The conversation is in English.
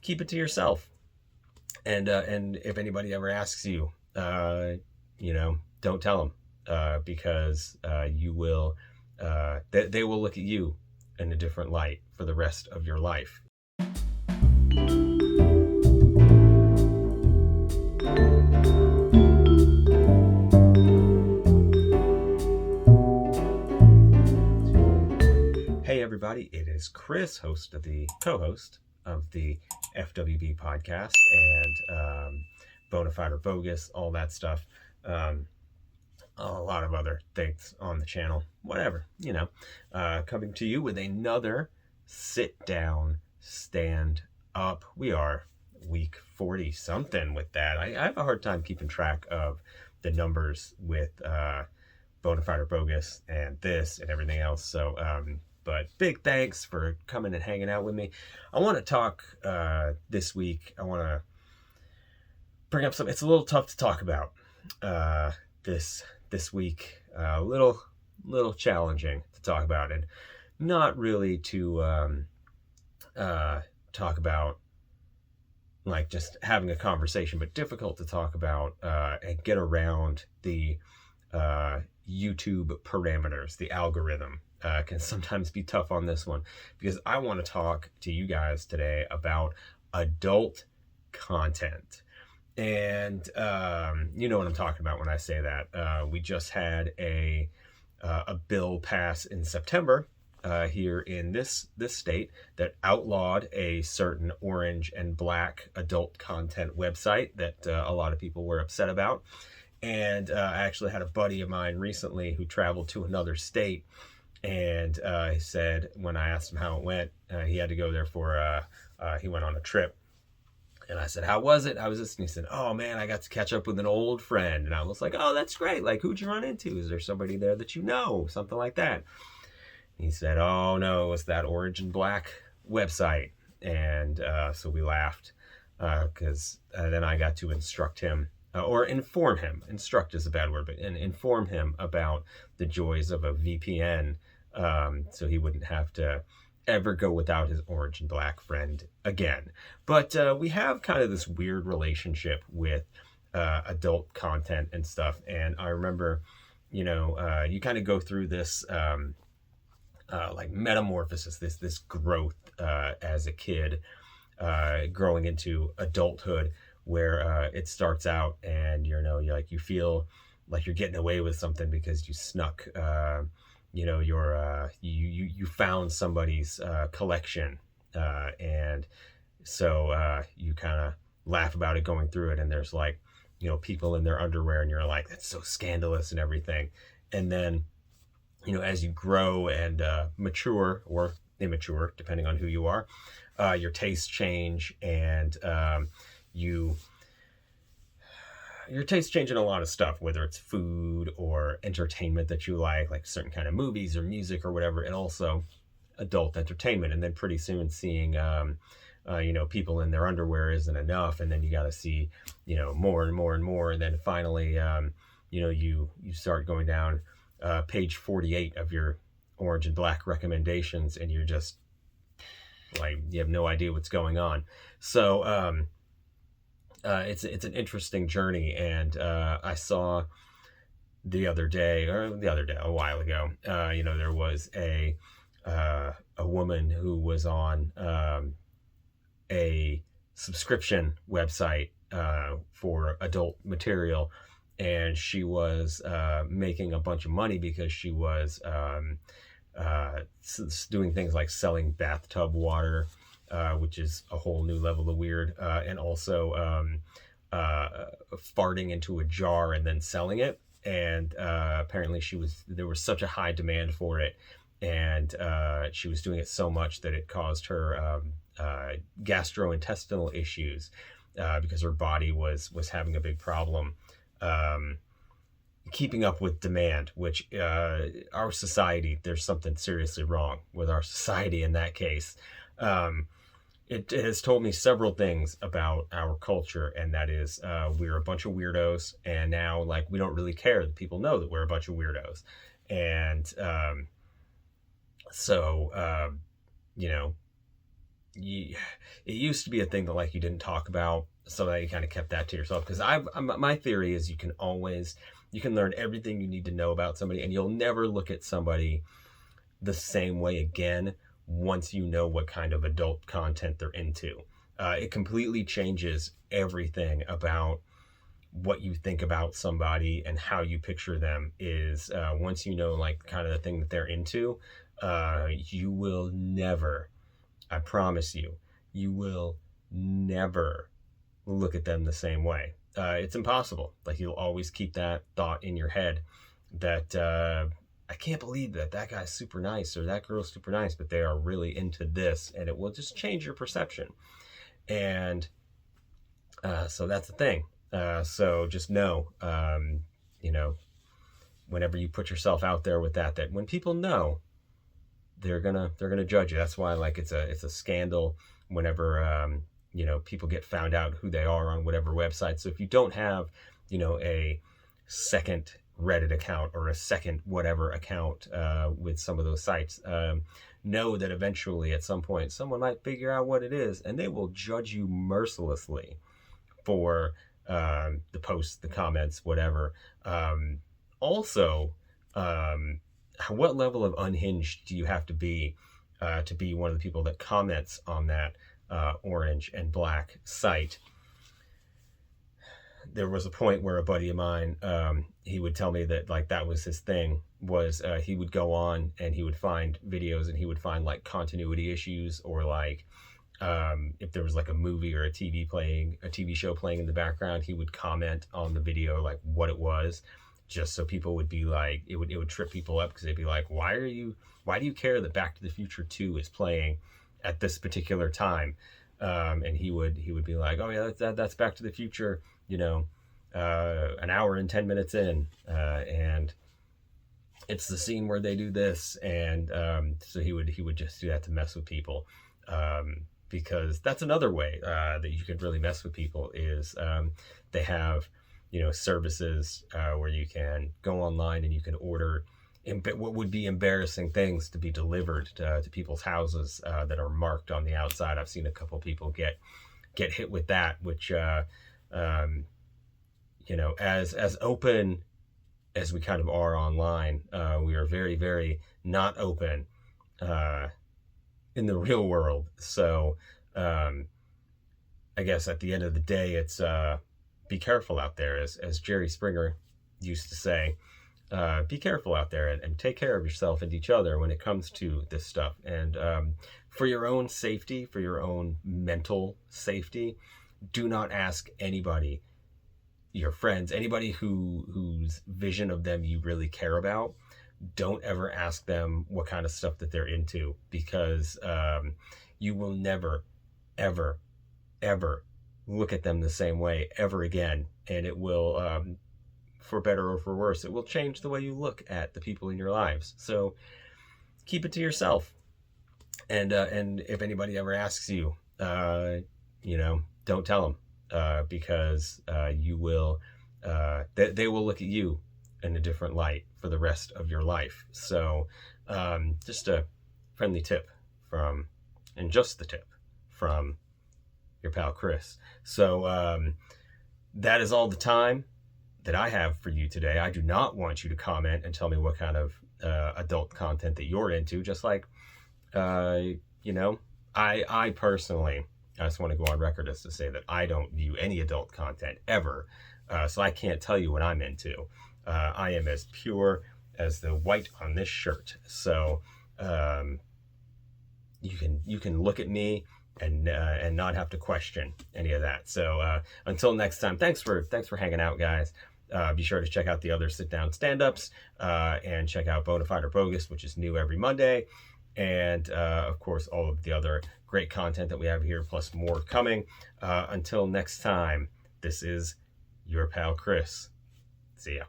keep it to yourself. And if anybody ever asks you, don't tell them, because you will, they will look at you in a different light for the rest of your life. Hey everybody, it is Chris, co-host of the FWB podcast and Bonafide or Bogus, all that stuff. A lot of other things on the channel, whatever, coming to you with another sit down, stand up. We are week 40 something with that. I have a hard time keeping track of the numbers with Bonafide or Bogus and this and everything else. So, but big thanks for coming and hanging out with me. I want to talk this week. I want to bring up something. It's a little tough to talk about this week. A little challenging to talk about, and not really to talk about like just having a conversation, but difficult to talk about and get around the YouTube parameters, the algorithm. Can sometimes be tough on this one, because I want to talk to you guys today about adult content. And you know what I'm talking about when I say that. We just had a bill pass in September here in this state that outlawed a certain orange and black adult content website that a lot of people were upset about. And I actually had a buddy of mine recently who traveled to another state, and he said, when I asked him how it went, he had to go there for he went on a trip. And I said, how was it? How was this? And he said, oh man, I got to catch up with an old friend. And I was like, oh, that's great. Like, who'd you run into? Is there somebody there that you know? Something like that. And he said, oh no, it was that orange and black website. And so we laughed, because then I got to instruct him, or inform him. Instruct is a bad word, but inform him about the joys of a VPN, so he wouldn't have to ever go without his orange and black friend again. But we have kind of this weird relationship with adult content and stuff. And I remember, you kind of go through this like metamorphosis, this growth as a kid, growing into adulthood, where it starts out and you feel like you're getting away with something because you snuck you found somebody's collection, and so you kind of laugh about it going through it, and there's like people in their underwear, and you're like, that's so scandalous and everything. And then as you grow and mature or immature, depending on who you are, your tastes change, and your tastes change in a lot of stuff, whether it's food or entertainment that you like certain kind of movies or music or whatever, and also adult entertainment. And then pretty soon seeing, people in their underwear isn't enough. And then you got to see, more and more and more. And then finally, you start going down page 48 of your orange and black recommendations, and you're just like, you have no idea what's going on. So, it's an interesting journey. And I saw a while ago, there was a woman who was on a subscription website for adult material, and she was making a bunch of money because she was doing things like selling bathtub water, which is a whole new level of weird, and also farting into a jar and then selling it. And apparently there was such a high demand for it, and she was doing it so much that it caused her gastrointestinal issues, because her body was having a big problem keeping up with demand, which our society, there's something seriously wrong with our society in that case. It has told me several things about our culture, and that is we're a bunch of weirdos, and now we don't really care that people know that we're a bunch of weirdos. And so it used to be a thing that like you didn't talk about, so that you kind of kept that to yourself. Because my theory is you can learn everything you need to know about somebody, and you'll never look at somebody the same way again once you know what kind of adult content they're into. It completely changes everything about what you think about somebody and how you picture them. Is once you know like kind of the thing that they're into, you will never, I promise you will never look at them the same way. It's impossible. Like you'll always keep that thought in your head that I can't believe that that guy's super nice or that girl's super nice, but they are really into this, and it will just change your perception. And so that's the thing. So just know, you know, whenever you put yourself out there with that when people know, they're gonna judge you. That's why like it's a scandal whenever you know, people get found out who they are on whatever website. So if you don't have, you know, a second Reddit account or a second whatever account with some of those sites, know that eventually at some point someone might figure out what it is, and they will judge you mercilessly for the posts, the comments, whatever. Also, what level of unhinged do you have to be one of the people that comments on that orange and black site? There was a point where a buddy of mine, he would tell me that like that was his thing, was he would go on and he would find videos and he would find like continuity issues, or like if there was like a movie or a TV show playing in the background, he would comment on the video like what it was, just so people would be like, it would trip people up, because they'd be like, why do you care that Back to the Future 2 is playing at this particular time? And he would be like, oh yeah, that's Back to the Future, you know, an hour and 10 minutes in, and it's the scene where they do this. And so he would just do that to mess with people, because that's another way that you can really mess with people is they have, you know, services where you can go online and you can order what would be embarrassing things to be delivered to people's houses that are marked on the outside. I've seen a couple people get hit with that, which you know, as open as we kind of are online, we are very, very not open in the real world. So I guess at the end of the day, it's be careful out there, as Jerry Springer used to say. Be careful out there and take care of yourself and each other when it comes to this stuff. And for your own safety, for your own mental safety, do not ask anybody, your friends, anybody whose vision of them you really care about. Don't ever ask them what kind of stuff that they're into, because you will never, ever, ever look at them the same way ever again. And it will, for better or for worse, it will change the way you look at the people in your lives. So keep it to yourself. And if anybody ever asks you, you know, don't tell them, because you will, they will look at you in a different light for the rest of your life. So just a friendly tip and just the tip from your pal Chris. So that is all the time that I have for you today. I do not want you to comment and tell me what kind of adult content that you're into. Just like, you know, I personally, I just want to go on record as to say that I don't view any adult content ever. So I can't tell you what I'm into. I am as pure as the white on this shirt. So you can look at me and not have to question any of that. So until next time, thanks for hanging out, guys. Be sure to check out the other sit-down stand-ups, and check out Bonafide or Bogus, which is new every Monday. And of course, all of the other great content that we have here, plus more coming. Until next time, this is your pal Chris. See ya.